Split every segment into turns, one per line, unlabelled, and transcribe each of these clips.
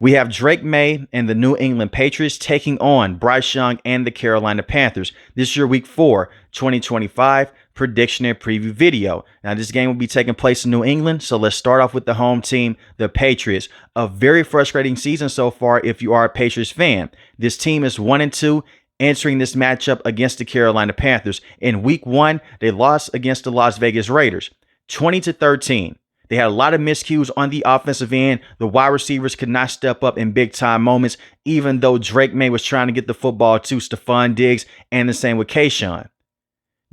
We have Drake May and the New England Patriots taking on Bryce Young and the Carolina Panthers. This is your Week 4, 2025 prediction and preview video. Now, this game will be taking place in New England, so let's start off with the home team, the Patriots. A very frustrating season so far if you are a Patriots fan. This team is 1-2 entering this matchup against the Carolina Panthers. In Week 1, they lost against the Las Vegas Raiders, 20-13. They had a lot of miscues on the offensive end. The wide receivers could not step up in big-time moments, even though Drake May was trying to get the football to Stephon Diggs, and the same with Kayshawn.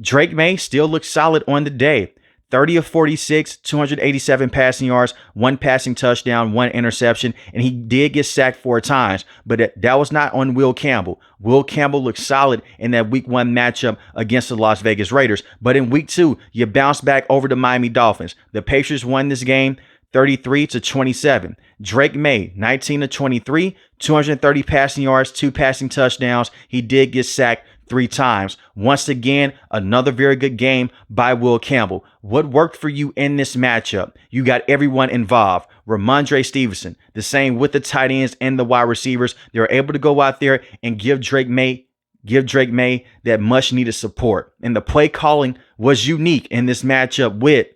Drake May still looked solid on the day. 30 of 46, 287 passing yards, 1 passing touchdown, 1 interception, and he did get sacked 4 times, but that was not on Will Campbell. Will Campbell looked solid in that Week 1 matchup against the Las Vegas Raiders, but in Week 2, you bounced back over the Miami Dolphins. The Patriots won this game 33-27. Drake May, 19 of 23, 230 passing yards, 2 passing touchdowns. He did get sacked 3 times. Once again, another very good game by Will Campbell. What worked for you in this matchup? You got everyone involved. Ramondre Stevenson, the same with the tight ends and the wide receivers. They're able to go out there and give Drake May that much needed support. And the play calling was unique in this matchup with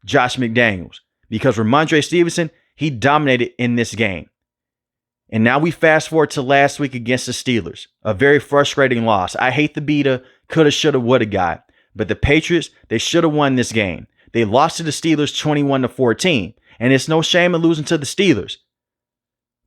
Josh McDaniels, because Ramondre Stevenson, he dominated in this game. And now we fast forward to last week against the Steelers. A very frustrating loss. I hate the be the coulda, shoulda, woulda guy. But the Patriots, they should have won this game. They lost to the Steelers 21-14. And it's no shame in losing to the Steelers.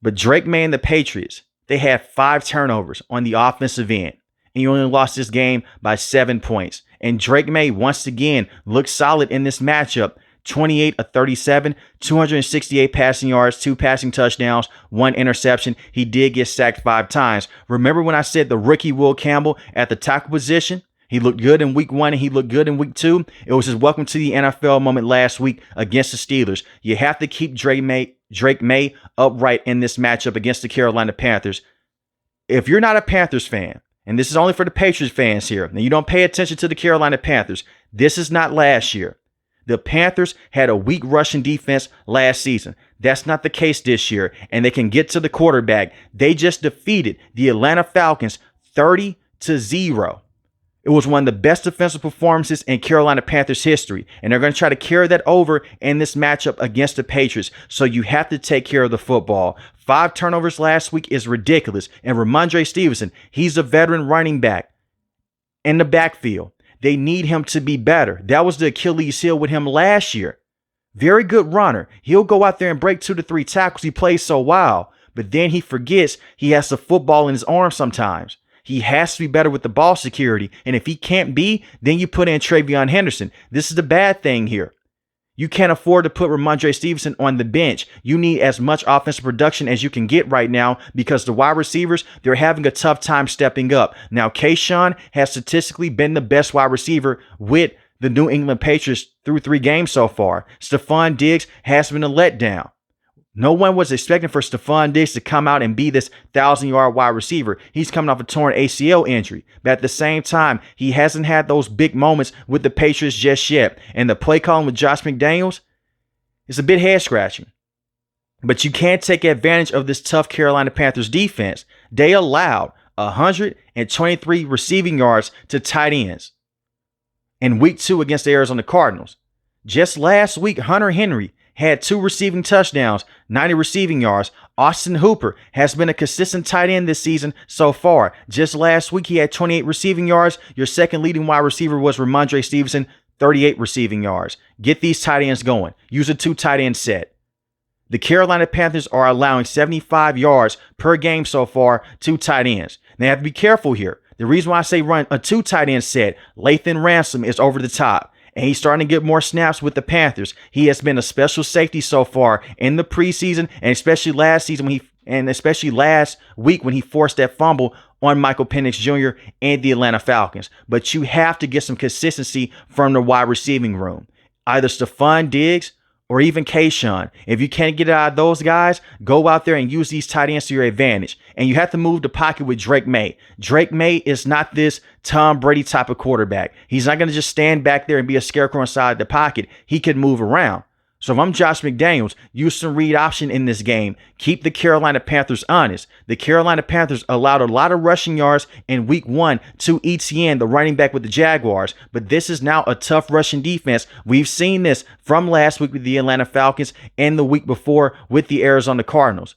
But Drake May and the Patriots, they had 5 turnovers on the offensive end. And you only lost this game by 7 points. And Drake May, once again, looked solid in this matchup. 28 of 37, 268 passing yards, 2 passing touchdowns, 1 interception. He did get sacked 5 times. Remember when I said the rookie Will Campbell at the tackle position? He looked good in Week 1 and he looked good in Week 2. It was his welcome to the NFL moment last week against the Steelers. You have to keep Drake May upright in this matchup against the Carolina Panthers. If you're not a Panthers fan, and this is only for the Patriots fans here, and you don't pay attention to the Carolina Panthers, this is not last year. The Panthers had a weak rushing defense last season. That's not the case this year, and they can get to the quarterback. They just defeated the Atlanta Falcons 30-0. It was one of the best defensive performances in Carolina Panthers history, and they're going to try to carry that over in this matchup against the Patriots, so you have to take care of the football. 5 turnovers last week is ridiculous, and Ramondre Stevenson, he's a veteran running back in the backfield. They need him to be better. That was the Achilles heel with him last year. Very good runner. He'll go out there and break 2 to 3 tackles. He plays so well, but then he forgets he has the football in his arm sometimes. He has to be better with the ball security. And if he can't be, then you put in Travion Henderson. This is the bad thing here. You can't afford to put Ramondre Stevenson on the bench. You need as much offensive production as you can get right now, because the wide receivers, they're having a tough time stepping up. Now, Kayshawn has statistically been the best wide receiver with the New England Patriots through 3 games so far. Stephon Diggs has been a letdown. No one was expecting for Stephon Diggs to come out and be this 1,000-yard wide receiver. He's coming off a torn ACL injury. But at the same time, he hasn't had those big moments with the Patriots just yet. And the play calling with Josh McDaniels is a bit head-scratching. But you can't take advantage of this tough Carolina Panthers defense. They allowed 123 receiving yards to tight ends in Week 2 against the Arizona Cardinals. Just last week, Hunter Henry had 2 receiving touchdowns, 90 receiving yards. Austin Hooper has been a consistent tight end this season so far. Just last week, he had 28 receiving yards. Your second leading wide receiver was Ramondre Stevenson, 38 receiving yards. Get these tight ends going. Use a 2 tight end set. The Carolina Panthers are allowing 75 yards per game so far to tight ends. They have to be careful here. The reason why I say run a 2 tight end set, Lathan Ransom is over the top. And he's starting to get more snaps with the Panthers. He has been a special safety so far in the preseason, and especially last season especially last week when he forced that fumble on Michael Penix Jr. and the Atlanta Falcons. But you have to get some consistency from the wide receiving room. Either Stephon Diggs or even Kayshawn. If you can't get it out of those guys, go out there and use these tight ends to your advantage. And you have to move the pocket with Drake May. Drake May is not this Tom Brady type of quarterback. He's not going to just stand back there and be a scarecrow inside the pocket. He can move around. So if I'm Josh McDaniels, use some read option in this game. Keep the Carolina Panthers honest. The Carolina Panthers allowed a lot of rushing yards in week 1 to ETN, the running back with the Jaguars. But this is now a tough rushing defense. We've seen this from last week with the Atlanta Falcons and the week before with the Arizona Cardinals.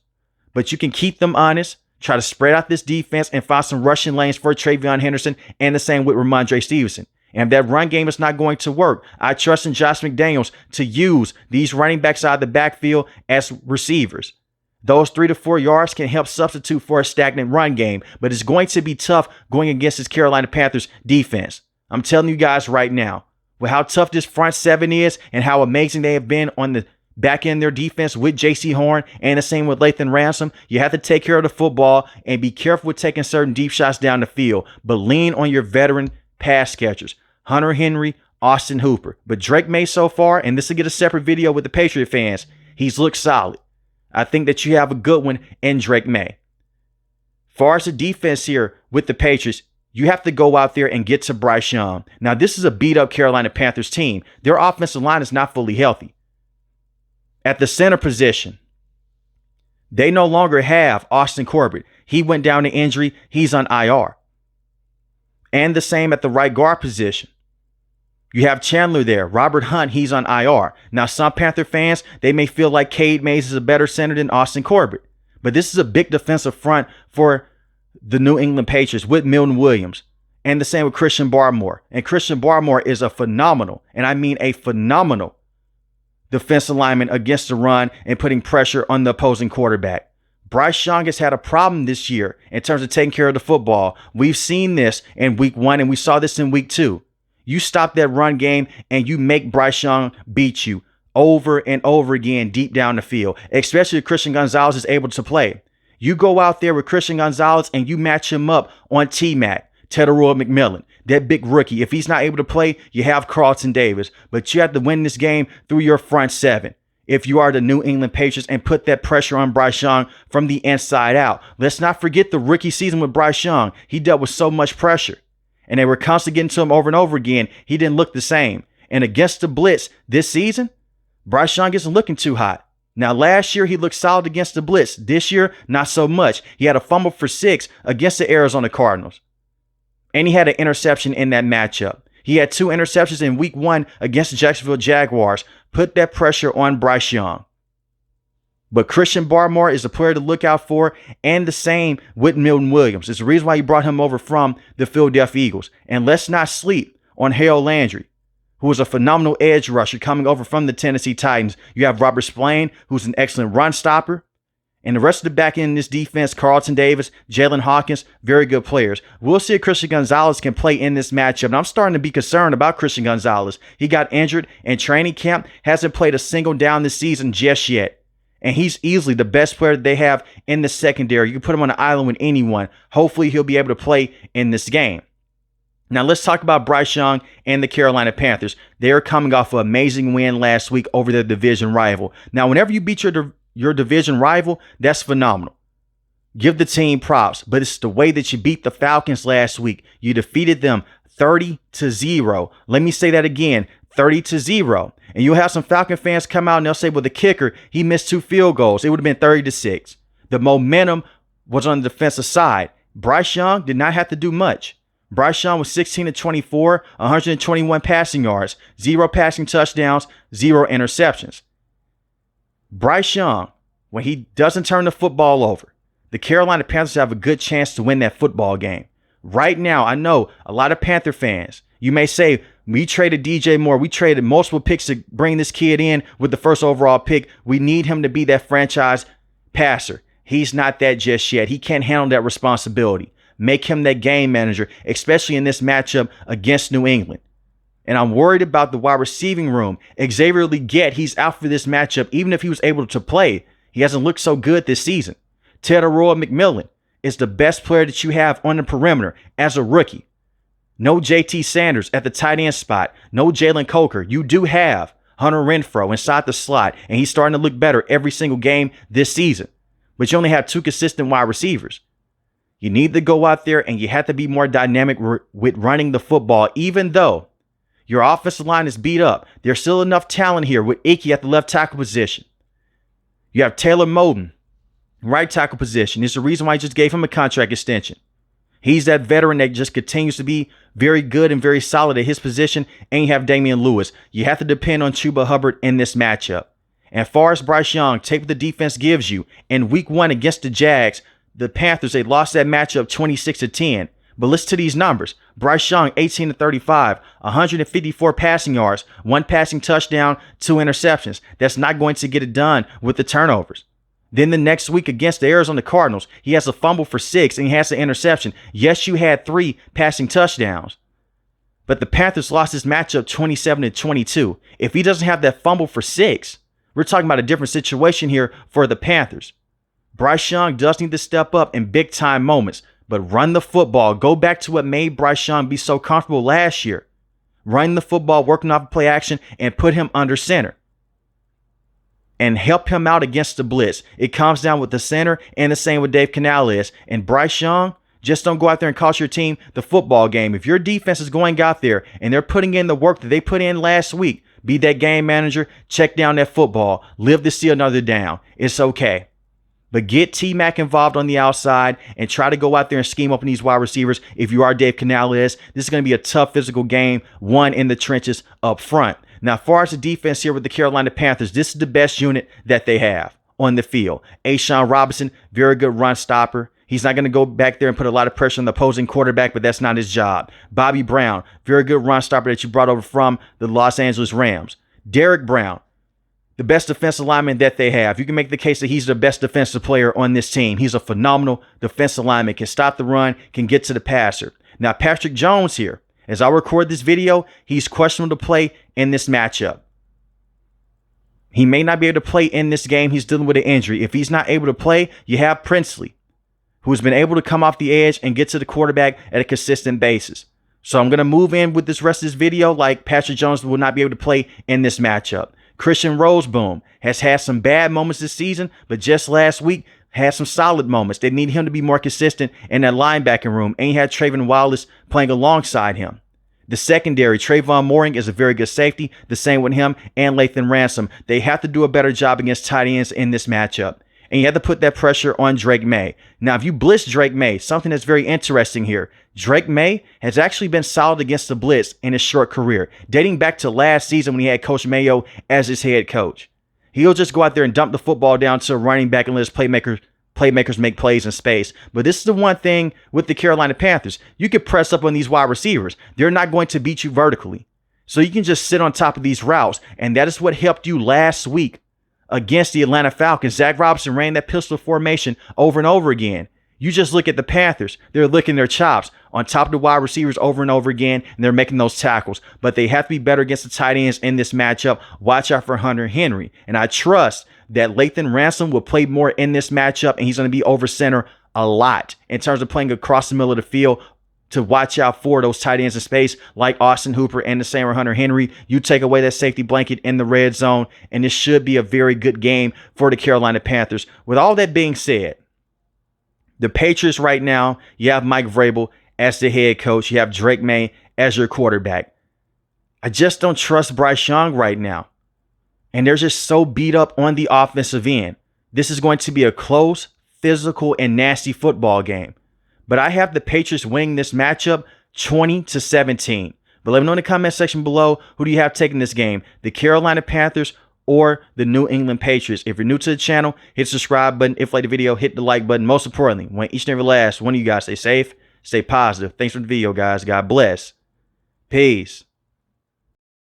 But you can keep them honest. Try to spread out this defense and find some rushing lanes for Travion Henderson, and the same with Ramondre Stevenson. And if that run game is not going to work, I trust in Josh McDaniels to use these running backs out of the backfield as receivers. Those 3 to 4 yards can help substitute for a stagnant run game, but it's going to be tough going against this Carolina Panthers defense. I'm telling you guys right now, with how tough this front seven is and how amazing they have been on the back end their defense with J.C. Horn and the same with Lathan Ransom, you have to take care of the football and be careful with taking certain deep shots down the field, but lean on your veteran pass catchers, Hunter Henry, Austin Hooper. But Drake May so far, and this will get a separate video with the Patriot fans, he's looked solid. I think that you have a good one in Drake May. Far as the defense here with the Patriots, you have to go out there and get to Bryce Young. Now, this is a beat-up Carolina Panthers team. Their offensive line is not fully healthy. At the center position, they no longer have Austin Corbett. He went down to injury. He's on IR. And the same at the right guard position. You have Chandler there. Robert Hunt, he's on IR. Now, some Panther fans, they may feel like Cade Mays is a better center than Austin Corbett. But this is a big defensive front for the New England Patriots with Milton Williams. And the same with Christian Barmore. And Christian Barmore is a phenomenal, and I mean a phenomenal, defensive lineman against the run and putting pressure on the opposing quarterback. Bryce Young has had a problem this year in terms of taking care of the football. We've seen this in week 1 and we saw this in week 2. You stop that run game and you make Bryce Young beat you over and over again deep down the field, especially if Christian Gonzalez is able to play. You go out there with Christian Gonzalez and you match him up on T-Mac, Teteroy McMillan, that big rookie. If he's not able to play, you have Carlton Davis. But you have to win this game through your front seven if you are the New England Patriots, and put that pressure on Bryce Young from the inside out. Let's not forget the rookie season with Bryce Young. He dealt with so much pressure, and they were constantly getting to him over and over again. He didn't look the same. And against the blitz this season, Bryce Young isn't looking too hot. Now, last year, he looked solid against the blitz. This year, not so much. He had a fumble for 6 against the Arizona Cardinals. And he had an interception in that matchup. He had 2 interceptions in week 1 against the Jacksonville Jaguars. Put that pressure on Bryce Young. But Christian Barmore is a player to look out for, and the same with Milton Williams. It's the reason why you brought him over from the Philadelphia Eagles. And let's not sleep on Harold Landry, who is a phenomenal edge rusher coming over from the Tennessee Titans. You have Robert Spillane, who's an excellent run stopper. And the rest of the back end in this defense, Carlton Davis, Jalen Hawkins, very good players. We'll see if Christian Gonzalez can play in this matchup. And I'm starting to be concerned about Christian Gonzalez. He got injured in training camp, hasn't played a single down this season just yet. And he's easily the best player that they have in the secondary. You can put him on an island with anyone. Hopefully he'll be able to play in this game. Now let's talk about Bryce Young and the Carolina Panthers. They're coming off an amazing win last week over their division rival. Now, whenever you beat your division rival, that's phenomenal. Give the team props, but it's the way that you beat the Falcons last week. You defeated them 30-0. Let me say that again, 30-0. And you'll have some Falcon fans come out and they'll say, well, the kicker, he missed 2 field goals. It would have been 30-6. The momentum was on the defensive side. Bryce Young did not have to do much. Bryce Young was 16-24, 121 passing yards, 0 passing touchdowns, 0 interceptions. Bryce Young, when he doesn't turn the football over, the Carolina Panthers have a good chance to win that football game. Right now, I know a lot of Panther fans, you may say, we traded DJ Moore. We traded multiple picks to bring this kid in with the first overall pick. We need him to be that franchise passer. He's not that just yet. He can't handle that responsibility. Make him that game manager, especially in this matchup against New England. And I'm worried about the wide receiving room. Xavier Legette, he's out for this matchup. Even if he was able to play, he hasn't looked so good this season. Teteroy McMillan is the best player that you have on the perimeter as a rookie. No JT Sanders at the tight end spot. No Jalen Coker. You do have Hunter Renfrow inside the slot, and he's starting to look better every single game this season. But you only have 2 consistent wide receivers. You need to go out there and you have to be more dynamic with running the football, even though Your offensive line is beat up. There's still enough talent here with Icky at the left tackle position. You have Taylor Moton, right tackle position. It's the reason why I just gave him a contract extension. He's that veteran that just continues to be very good and very solid at his position. And you have Damian Lewis. You have to depend on Chuba Hubbard in this matchup. And as far as Bryce Young, take what the defense gives you. In week 1 against the Jags, the Panthers, they lost that matchup 26-10. But listen to these numbers. Bryce Young, 18-35, 154 passing yards, 1 passing touchdown, 2 interceptions. That's not going to get it done with the turnovers. Then the next week against the Arizona Cardinals, he has a fumble for 6 and he has an interception. Yes, you had 3 passing touchdowns, but the Panthers lost this matchup 27-22. If he doesn't have that fumble for 6, we're talking about a different situation here for the Panthers. Bryce Young does need to step up in big time moments, but run the football. Go back to what made Bryce Young be so comfortable last year. Run the football, working off play action, and put him under center. And help him out against the blitz. It comes down with the center, and the same with Dave Canales. And Bryce Young, just don't go out there and cost your team the football game. If your defense is going out there and they're putting in the work that they put in last week, be that game manager, check down that football, live to see another down. It's okay. But get T-Mac involved on the outside and try to go out there and scheme up on these wide receivers. If you are Dave Canales, this is going to be a tough physical game, one in the trenches up front. Now, as far as the defense here with the Carolina Panthers, this is the best unit that they have on the field. A'Shawn Robinson, very good run stopper. He's not going to go back there and put a lot of pressure on the opposing quarterback, but that's not his job. Bobby Brown, very good run stopper that you brought over from the Los Angeles Rams. Derek Brown, the best defensive lineman that they have. You can make the case that he's the best defensive player on this team. He's a phenomenal defensive lineman, can stop the run, can get to the passer. Now, Patrick Jones here. As I record this video, he's questionable to play in this matchup. He may not be able to play in this game. He's dealing with an injury. If he's not able to play, you have Princely, who's been able to come off the edge and get to the quarterback at a consistent basis. So I'm going to move in with this rest of this video like Patrick Jones will not be able to play in this matchup. Christian Roseboom has had some bad moments this season, but just last week had some solid moments. They need him to be more consistent in that linebacking room. And he had Trayvon Wallace playing alongside him. The secondary, Trayvon Mooring is a very good safety. The same with him and Lathan Ransom. They have to do a better job against tight ends in this matchup. And you have to put that pressure on Drake May. Now, if you blitz Drake May, something that's very interesting here, Drake May has actually been solid against the blitz in his short career, dating back to last season when he had Coach Mayo as his head coach. He'll just go out there and dump the football down to a running back and let his playmakers make plays in space. But this is the one thing with the Carolina Panthers. You can press up on these wide receivers. They're not going to beat you vertically. So you can just sit on top of these routes. And that is what helped you last week against the Atlanta Falcons. Zach Robinson ran that pistol formation over and over again. You just look at the Panthers. They're licking their chops on top of the wide receivers over and over again, and they're making those tackles. But they have to be better against the tight ends in this matchup. Watch out for Hunter Henry. And I trust that Lathan Ransom will play more in this matchup, and he's going to be over center a lot in terms of playing across the middle of the field to watch out for those tight ends in space like Austin Hooper and the same with Hunter Henry. You take away that safety blanket in the red zone, and this should be a very good game for the Carolina Panthers. With all that being said, the Patriots right now, you have Mike Vrabel as the head coach. You have Drake May as your quarterback. I just don't trust Bryce Young right now. And they're just so beat up on the offensive end. This is going to be a close, physical, and nasty football game. But I have the Patriots winning this matchup 20-17. But let me know in the comment section below, who do you have taking this game? The Carolina Panthers or the New England Patriots? If you're new to the channel, hit the subscribe button. If you like the video, hit the like button. Most importantly, want each and every last one of you guys stay safe, stay positive. Thanks for the video, guys. God bless. Peace.